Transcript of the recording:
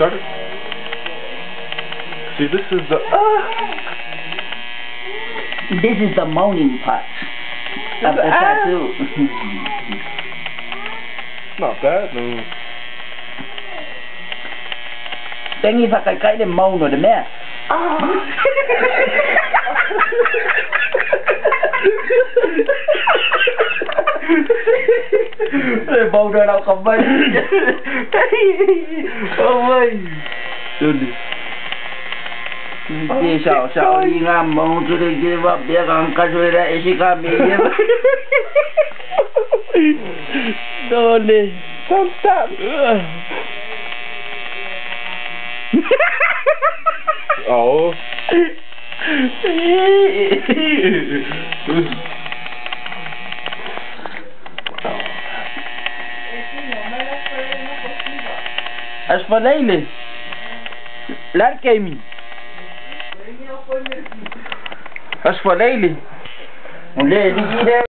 Start it. See, this is the... This is the moaning part of the tattoo. Not bad, no. แต่งี้ถ้าใกล้ๆได้เมาหน่อยได้แม่เลยเมาเดินเอาคำไปโอ้ยดูดิ介绍少林啊蒙住的给我别刚看出来一起看没有โดนดิต้องตัดOh. Asfalele. Larkemi. Asfalele. Mulher,